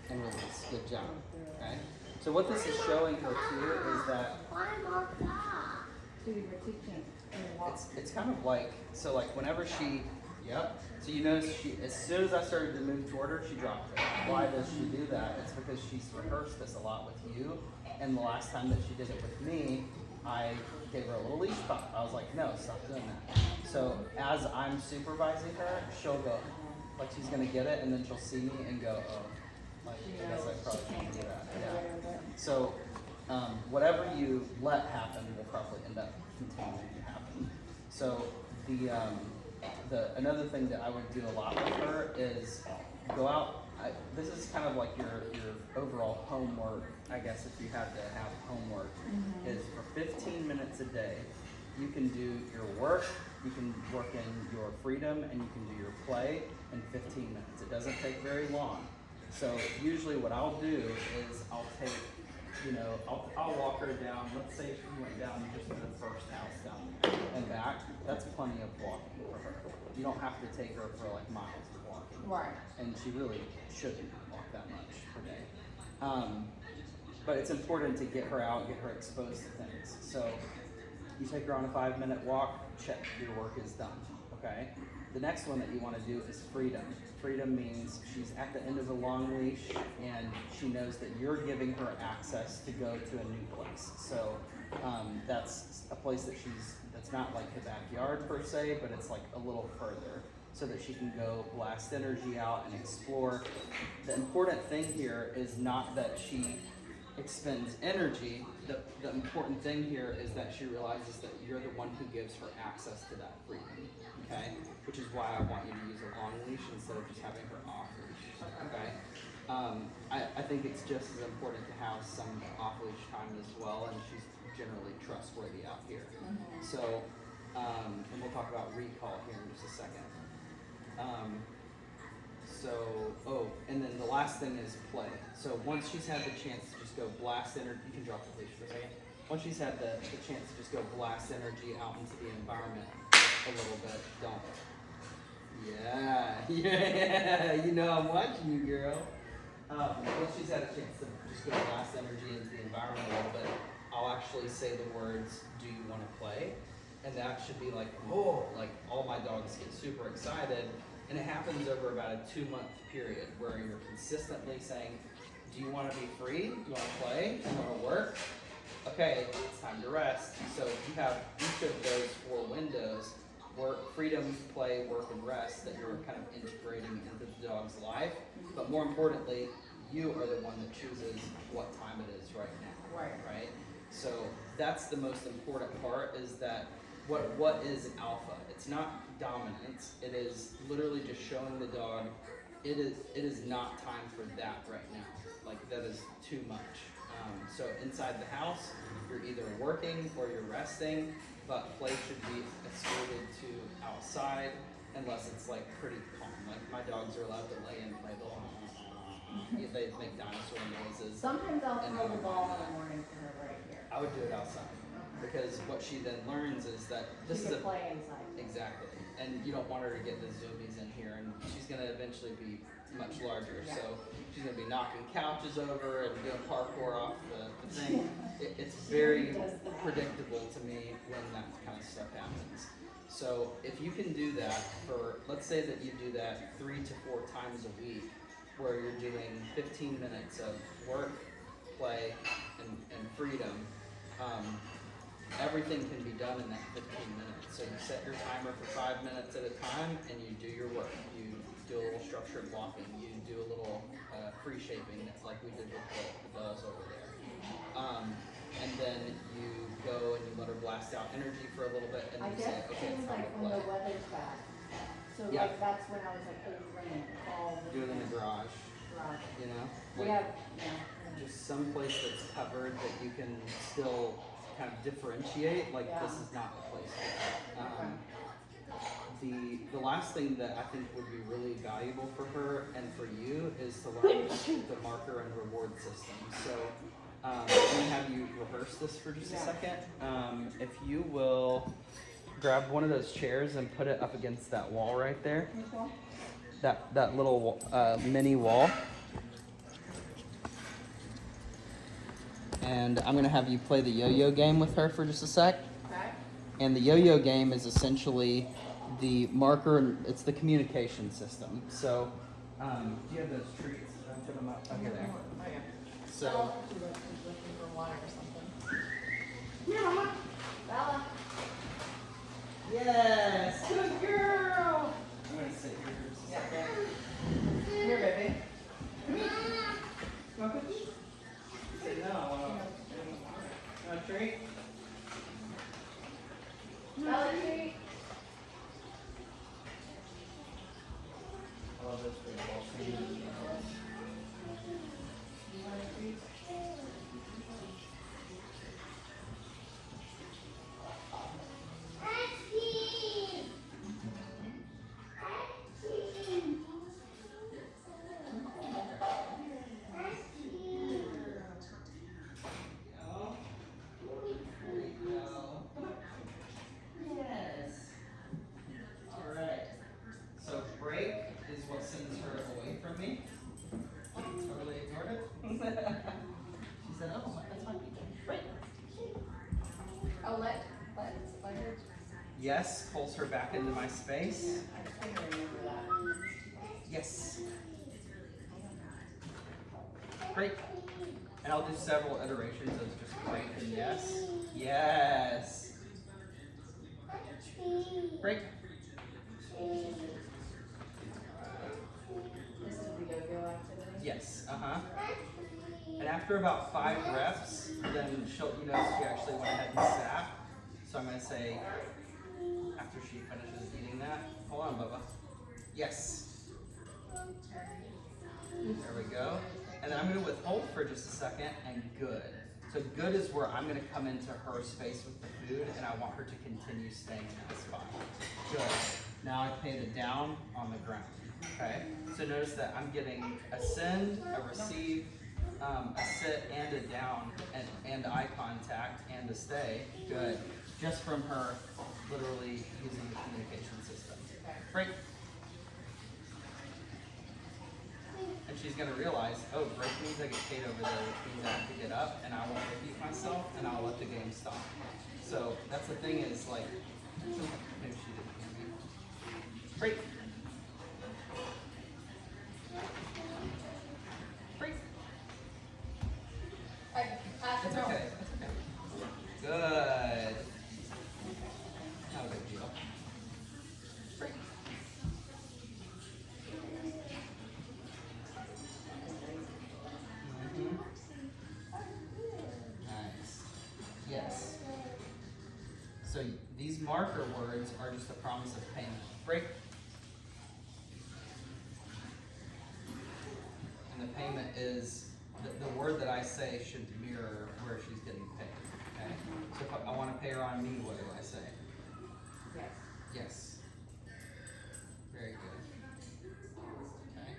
and release. Good job. Okay. So what this is showing her too is that One more bar. So you were teaching and walk. it's kind of like, so like whenever she, yep. So you notice she, as soon as I started to move toward her, she dropped it. Why does she do that? It's because she's rehearsed this a lot with you. And the last time that she did it with me, I gave her a little leash pop. I was like, no, stop doing that. So as I'm supervising her, she'll go, like she's gonna get it and then she'll see me and go, oh, like I guess I probably shouldn't do that. Yeah. So whatever you let happen will probably end up continuing to happen. So the another thing that I would do a lot with her is go out. This is kind of like your overall homework, I guess, if you had to have homework, is for 15 minutes a day. You can do your work, you can work in your freedom, and you can do your play in 15 minutes. It doesn't take very long. So usually what I'll do is I'll take, I'll walk her down. Let's say she went down just to the first house down there and back. That's plenty of walking for her. You don't have to take her for like miles of walking. Right. And she really shouldn't walk that much per day. But it's important to get her out, get her exposed to things. So you take her on a 5-minute walk, check, your work is done, okay? The next one that you want to do is freedom. Freedom means she's at the end of a long leash and she knows that you're giving her access to go to a new place. So that's a place that's not like the backyard per se, but it's like a little further so that she can go blast energy out and explore. The important thing here is not that she expends energy. The important thing here is that she realizes that you're the one who gives her access to that freedom, okay? Which is why I want you to use a long leash instead of just having her off leash, okay? I think it's just as important to have some off leash time as well, and she's generally trustworthy out here. So, and we'll talk about recall here in just a second. And then the last thing is play. So once she's had the chance to just go blast energy, you can drop the leash for a second. Once she's had the chance to just go blast energy out into the environment a little bit, don't. Yeah, you know I'm watching you, girl. Once she's had a chance to just go blast energy into the environment a little bit, I'll actually say the words, do you want to play? And that should be like, whoa, like all my dogs get super excited. And it happens over about a 2-month period where you're consistently saying, do you want to be free? Do you want to play? Do you want to work? Okay, it's time to rest. So you have each of those 4 windows, work, freedom, play, work, and rest, that you're kind of integrating into the dog's life. But more importantly, you are the one that chooses what time it is right now. Right? So that's the most important part, is that what is alpha? It's not dominance. It is literally just showing the dog it is not time for that right now. Like that is too much. So inside the house, you're either working or you're resting, but play should be escorted to outside unless it's like pretty calm. Like my dogs are allowed to lay and play they make dinosaur noises. Sometimes I'll throw the ball in the morning for her right here. I would do it outside. Because what she then learns is that this is She can play inside. Exactly, and you don't want her to get the zoomies in here, and she's going to eventually be much larger. Yeah. So she's going to be knocking couches over and doing parkour off the thing. It's very predictable to me when that kind of stuff happens. So if you can do that for, let's say that you do that 3 to 4 times a week, where you're doing 15 minutes of work, play, and freedom. Everything can be done in that 15 minutes. So you set your timer for 5 minutes at a time and you do your work. You do a little structured walking. You do a little free shaping like we did with the bells over there. And then you go and you let her blast out energy for a little bit and I then you say, guess okay, too, it's time like to when play. the weather's bad. So Yeah. like that's when I was like, oh, rain, all the Do it in the garage, garage. you know? We Like, have, just some place that's covered that you can still kind of differentiate, like this is not the place for that. The last thing that I think would be really valuable for her and for you is to learn the marker and reward system. So I'm going to have you rehearse this for just a second. If you will grab one of those chairs and put it up against that wall right there. that little mini wall. And I'm gonna have you play the yo-yo game with her for just a sec. Okay. And the yo-yo game is essentially the marker. It's the communication system. So, do you have those treats? Did I put them up? Okay, there. Oh, yeah. So, She's looking for water or something. Here, Mama. Bella. yes, good girl. I'm gonna sit here. Yeah, okay. Here, baby. Come here. You want cookies? Say no. Want a treat? Bella, treat. I love this football. Yes. All right. So break is what sends her away from me. Totally ignored it. She said, "Oh, that's my PJ." Break. Oh, let her. Yes, pulls her back into my space. I couldn't remember that. Yes. Break. And I'll do several iterations of just break and yes. Yes. Break. This is the yo-yo activity. Yes. Uh-huh. And after about 5 reps, then she'll, she actually went ahead and sat. So I'm gonna say, after she finishes eating that, hold on, Bubba. Yes. There we go. And then I'm gonna withhold for just a second and good. So good is where I'm gonna come into her space with the food and I want her to continue staying in that spot. Good. Now I paint it down on the ground. Okay? So notice that I'm getting a send, a receive, a sit and a down and eye contact and a stay. Good. Just from her literally using the communication system. Break. And she's gonna realize, oh, break means I get paid over there, which means I have to get up and I won't repeat myself and I'll let the game stop. So that's the thing is like, maybe she didn't hear me. Break. Break. It's okay. It's okay. Good. Not a big deal. Break. Mhm. Nice. Yes. So these marker words are just a promise of payment. Break. And the payment is, the word that I say should mirror where she's getting paid. Okay? So if I want to pay her on me, what do I say? Yes. Yes. Very good. Okay.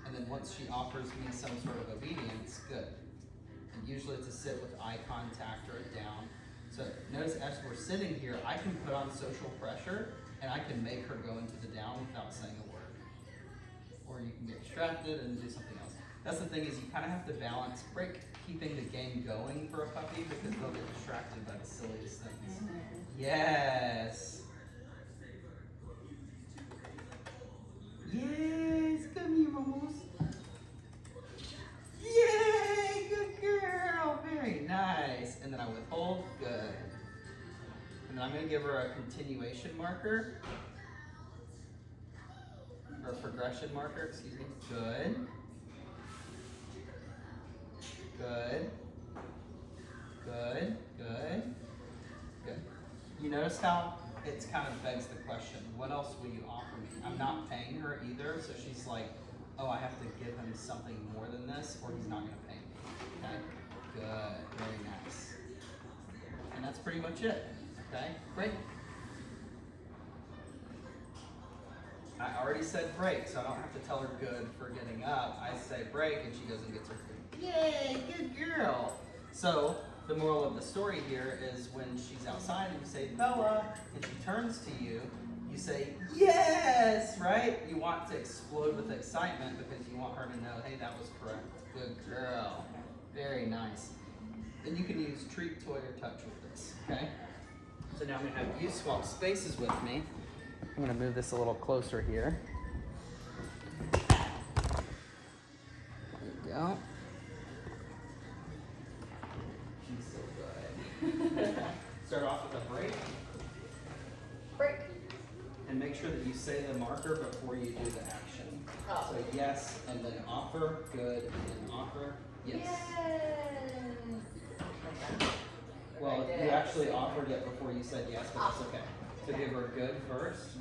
And then once she offers me some sort of obedience, good. And usually it's a sit with eye contact or a down. So notice as we're sitting here, I can put on social pressure and I can make her go into the down without saying a word. Or you can get distracted and do something else. That's the thing is you kind of have to balance keeping the game going for a puppy because they'll get distracted by the silliest things. Yes. Yes, come here, Momos. Yay, good girl. Very nice. And then I withhold, good. And then I'm gonna give her a continuation marker. Or a progression marker, excuse me. Good. Good. Good. Good. Good. You notice how it's kind of begs the question, what else will you offer me? I'm not paying her either, so she's like, oh, I have to give him something more than this, or he's not gonna pay me. Okay? Good. Very nice. And that's pretty much it. Okay? Great. I already said break, so I don't have to tell her good for getting up. I say break and she goes and gets her food. Yay, good girl. So the moral of the story here is when she's outside and you say Bella and she turns to you, you say, yes, right? You want to explode with excitement because you want her to know, hey, that was correct. Good girl. Very nice. Then you can use treat, toy, or touch with this, okay? So now I'm gonna have you swap spaces with me. I'm gonna move this a little closer here. There you go. She's so good. Start off with a break. Break. And make sure that you say the marker before you do the action. Oh. So yes, and then offer, good, and then offer, yes. Well, you actually offered it before you said yes, but it's okay. So give her good first,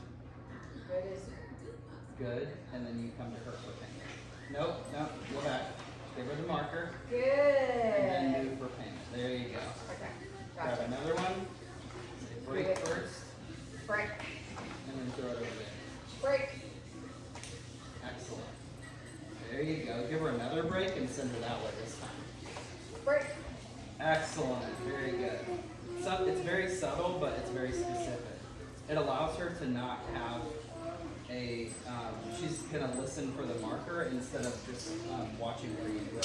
Good is good, and then you come to her for payment. Nope, nope, go back. Give her the marker, and then good. move for payment. There you go. Okay. Grab Gotcha. another one. Say break Good. first, Break. and then throw it over there. Break. Excellent. There you go. Give her another break and send her that way this time. Break. Excellent. Very good. So, it's very subtle, but it's very specific. It allows her to not have a, she's going to listen for the marker instead of just watching where you go.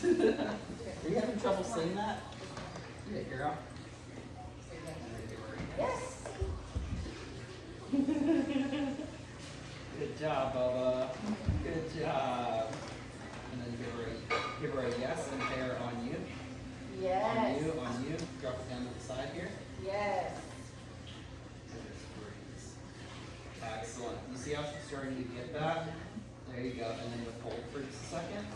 Are you having trouble seeing that? Yeah, girl. Yes. Good job, Bubba. Good job. And then give her a yes and pay her on you. Yes. On you. Drop it down to the side here. Yes. And just freeze. Excellent. You see how she's starting to get that? There you go. And then withhold for just a second.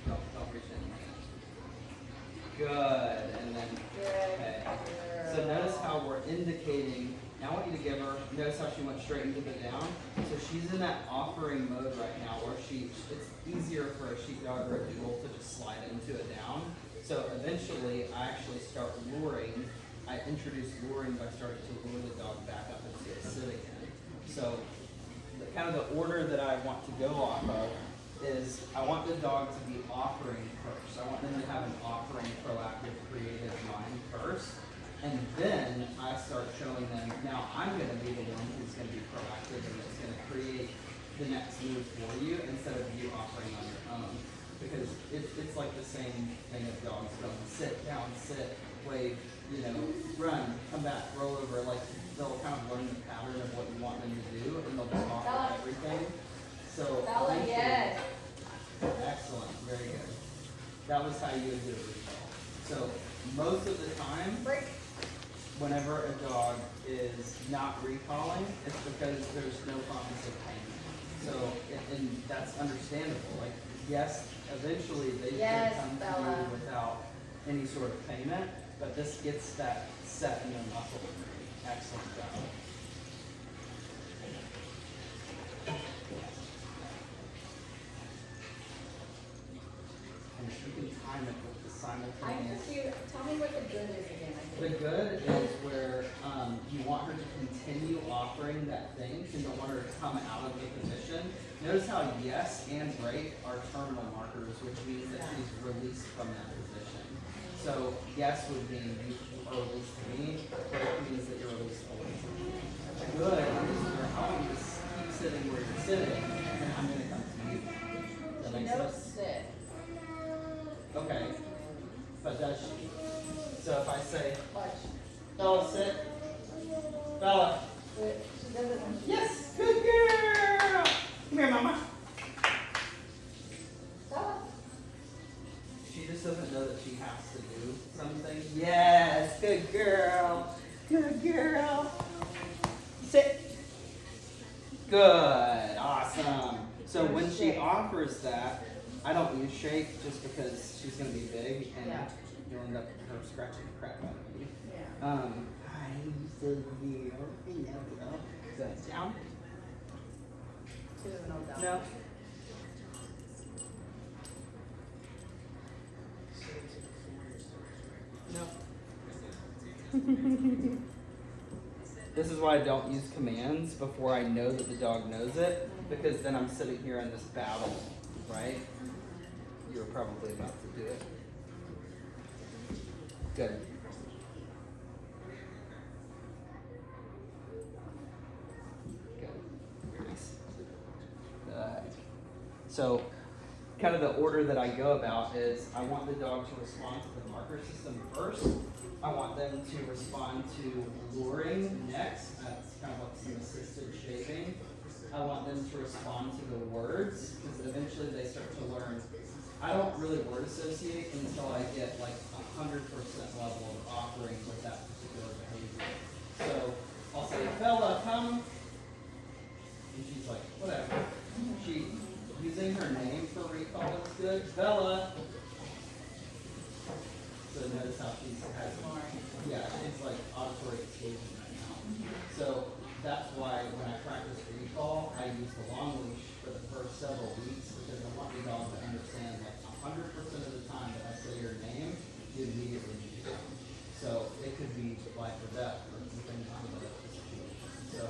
Don't reach in. Good. And then okay. So notice how we're indicating. Now I want you to give her, notice how she went straight into the down. So she's in that offering mode right now where it's easier for a sheepdog or a doodle to just slide into a down. So eventually I actually start luring. I introduce luring by starting to lure the dog back up into a sit again. So kind of the order that I want to go off of is I want the dog to be offering first. I want them to have an offering, proactive, creative mind first. And then I start showing them, now I'm going to be the one who's going to be proactive and that's going to create the next move for you instead of you offering on your own. Because it's like the same thing of dogs going sit, down, sit, wave, run, come back, roll over. Like they'll kind of learn the pattern of what you want them to do and they'll just offer everything. So Bella, yes. Excellent, very good. That was how you would do a recall. So most of the time, Break. whenever a dog is not recalling, it's because there's no promise of payment. So, and that's understandable. Like, yes, eventually they Yes, can come to Bella. you without any sort of payment, but this gets that set in their muscle memory. Excellent job. And if you can time it with the I'm simultaneous. confused. Tell me what the good is again. The good is where you want her to continue offering that thing. You don't want her to come out of the position. Notice how yes and break are terminal markers, which means that she's released from that position. So yes would mean you are released to me. Break means that you're released away from me. Good is where I want you to keep sitting where you're sitting, and I'm going to come to you. Does that make No sense? sit. Okay. But does she? So if I say, Watch. Bella, sit. Bella. She does it when she. Yes, good girl. Come here, mama. Bella. She just doesn't know that she has to do something. Yes, good girl. Good girl. Sit. Good, awesome. So when she offers that, I don't use shake just because she's gonna be big and Yeah. you'll end up her scratching the crap out of you. Yeah. Hi, so dear. Hello. Sit down. She doesn't know that. No. No. This is why I don't use commands before I know that the dog knows it, because then I'm sitting here in this battle right? You were probably about to do it. Good. Good. Nice. Good. So, kind of the order that I go about is I want the dog to respond to the marker system first. I want them to respond to luring next. That's kind of like some assisted shaping. I want them to respond to the words because eventually they start to learn. I don't really word associate until I get like 100% level of offering with that particular behavior. So I'll say, Bella, come. And she's like, whatever. She, using her name for recall is good. Bella. So notice how she's has, yeah, it's like auditory exclusion right now. So that's why when I practice recall, I use the long leash for the first several weeks because I want the dog to understand like 100% of the time that I say your name, you immediately need to come. So it could be life or death or depending on the situation. So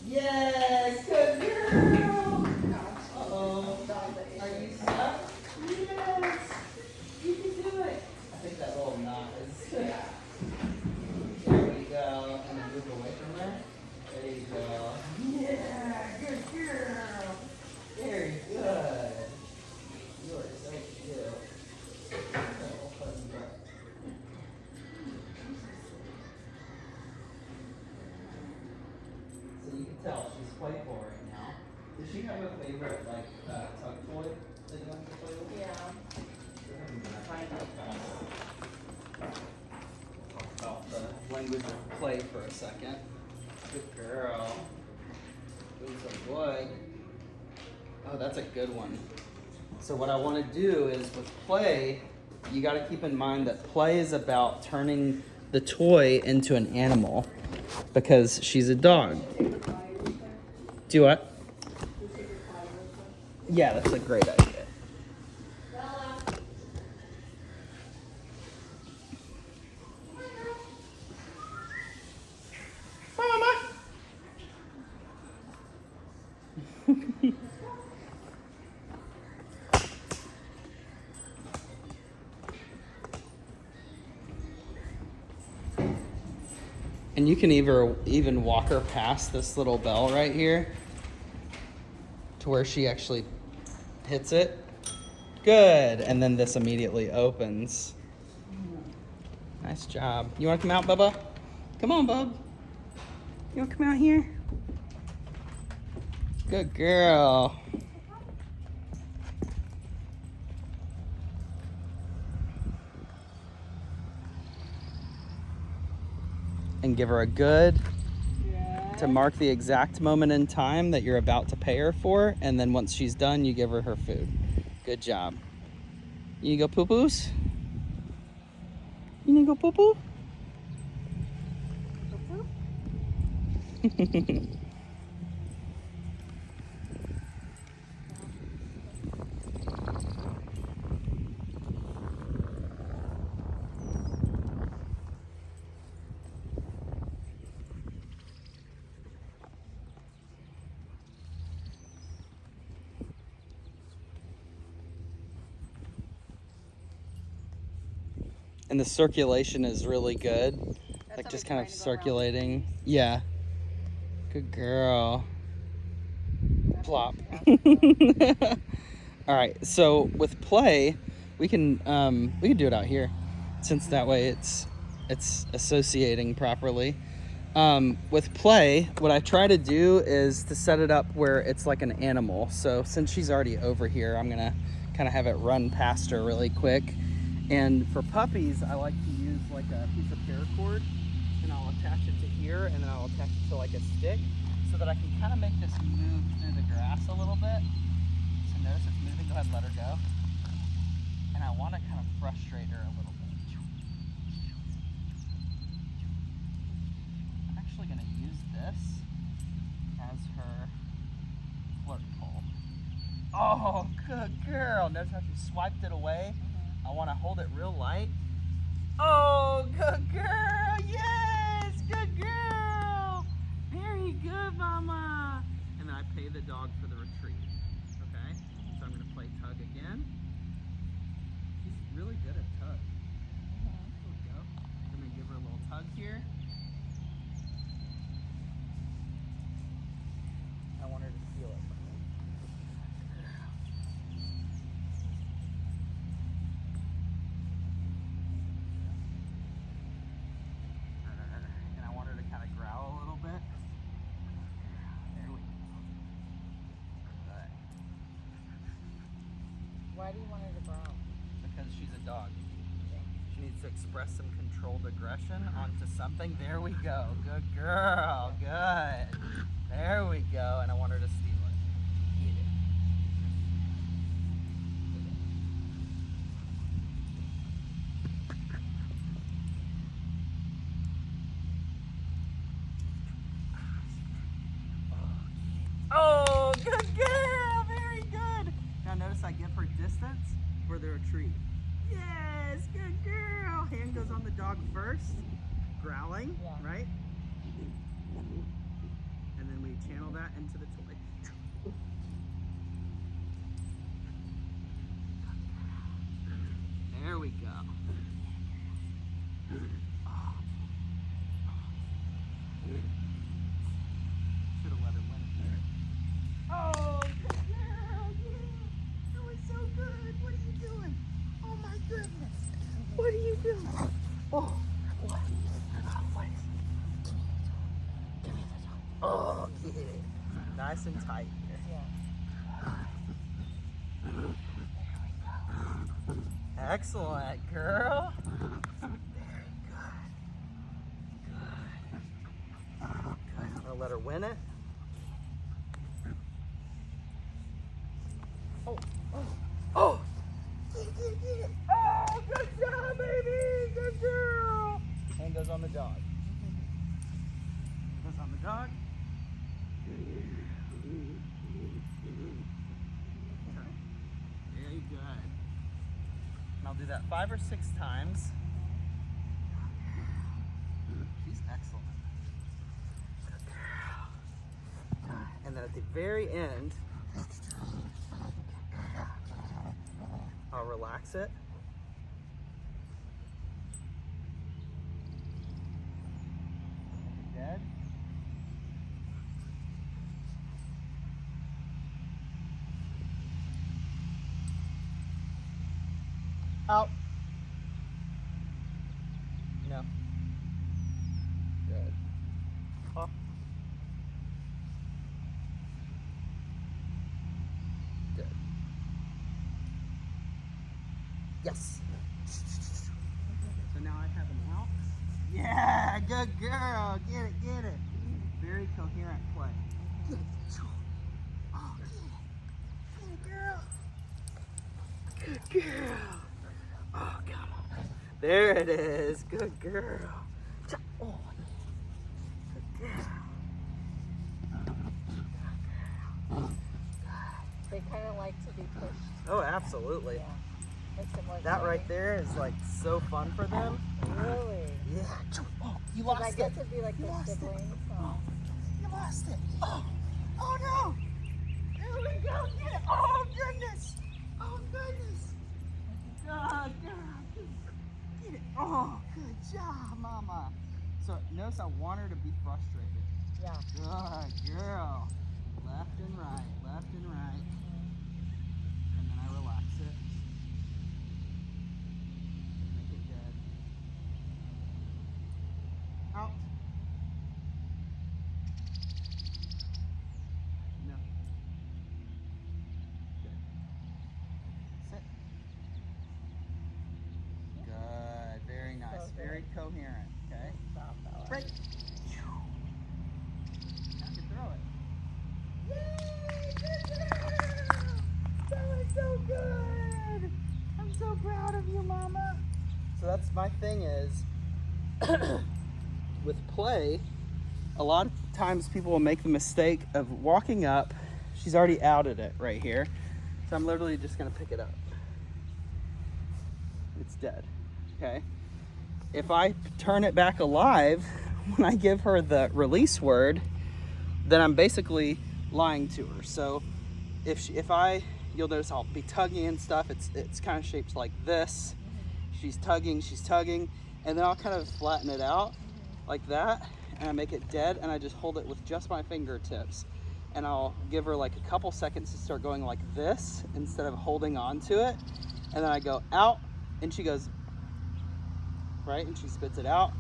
yes, good girl. Uh-oh. Are you stuck? Yes. You can do it. I think that little knot is. Yeah. There we go. And then move away from her. There you go. Yeah, good girl. Very good. You are so cute. So you can tell she's playful right now. Does she have a favorite like tug toy that you like to play with? Yeah. Talk about the language of play for a second. Good girl. Who's a boy? Oh, that's a good one. So what I want to do is with play, you got to keep in mind that play is about turning the toy into an animal because she's a dog. Do what? Yeah, that's a great idea. And you can even walk her past this little bell right here to where she actually hits it. Good. And then this immediately opens. Nice job. You want to come out, Bubba? Come on, Bub. You want to come out here? Good girl. And give her a good to mark the exact moment in time that you're about to pay her for, and then once she's done, you give her her food. Good job. You go poo-poos? You need to go poo-poo? And the circulation is really good. That's Like what just we kind of tried to go circulating. Yeah. Good girl. Plop. All right. So with play, we can do it out here, since that way it's associating properly. With play, what I try to do is to set it up where it's like an animal. So since she's already over here, I'm gonna kind of have it run past her really quick. And for puppies, I like to use like a piece of paracord, and I'll attach it to here, and then I'll attach it to like a stick, so that I can kind of make this move through the grass a little bit. So notice it's moving. Go ahead and let her go. And I want to kind of frustrate her a little bit. I'm actually going to use this as her flirt pole. Oh, good girl. Notice how she swiped it away. I want to hold it real light. Oh, good girl. Yes, good girl. Very good, Mama. And then I pay the dog for the retrieve. Why do you want her to growl? Because she's a dog. She needs to express some controlled aggression onto something. There we go. Good girl. Good. There we go. And I want her to steal it. Eat it. Oh, good girl. Very good. Now notice I give her distance for the retreat. Yes, good girl. Hand goes on the dog first, growling, Yeah. right? And then we channel that into the toy. There we go. Should have let her win it there. Oh, good girl. Yeah. That was so good. What are you doing? Oh my goodness. What are you doing? Oh, what? What is it? Give me the dog. Oh, get it. Nice and tight. Excellent, girl. Very good. Good. I'm gonna let her win it. Oh, oh, oh! Get it, get it, get it! Oh, good job, baby! Good girl! Hand goes on the dog. Goes on the dog. Very good. And I'll do that 5 or 6 times. She's excellent. Good girl. And then at the very end, I'll relax it. Dead. Out. No. Good. Off. Good. Yes. So now I have an out. Yeah, good girl. Get it, get it. Very coherent play. Get it. Oh, get it. Good girl. Good girl. Oh, come on. There it is. Good girl. Oh, good girl. They kind of like to be pushed. Oh, absolutely. Yeah. Makes them like That right running. there is like so fun for them. Really? Yeah. Oh, you 'Cause lost I it. guess it'd be like You their lost it. siblings. Oh, you lost it. Oh, oh no. There we go. Get it. Oh, goodness. Oh, goodness. God, God. Get it. Oh, good job, Mama. So notice I want her to be frustrated. Yeah. Good girl. Left and right, left and right. And then I relax it. Make it dead. Out. No. Good. Sit. Good. Very nice. So good. Very coherent. Okay. Stop, Bella. Break. Now you can throw it. Yay! Good girl! That was so good! I'm so proud of you, Mama. So that's my thing is, with play, a lot of times people will make the mistake of walking up. She's already outed it right here. So I'm literally just gonna pick it up. It's dead, okay? If I turn it back alive, when I give her the release word, then I'm basically lying to her. So you'll notice I'll be tugging and stuff. It's kind of shaped like this. She's tugging, and then I'll kind of flatten it out like that, and I make it dead, and I just hold it with just my fingertips. And I'll give her like a couple seconds to start going like this instead of holding on to it. And then I go out, and she goes, right? And she spits it out,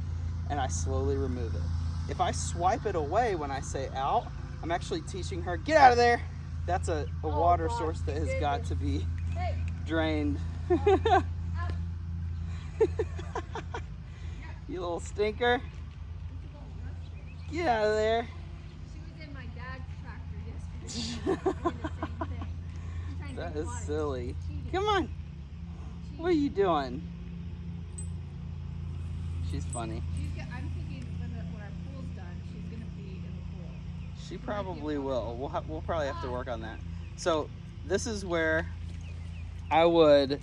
and I slowly remove it. If I swipe it away when I say out, I'm actually teaching her, get out of there. That's a water God, source that has got to be Hey. drained. You little stinker. Get out of there. She was in my dad's tractor yesterday. Doing the same thing. She's trying to That drink is water. silly. Cheating. Come on. What are you doing? She's funny. I'm thinking when our pool's done, she's gonna be in the pool. She probably will. We'll probably have to work on that. So this is where I would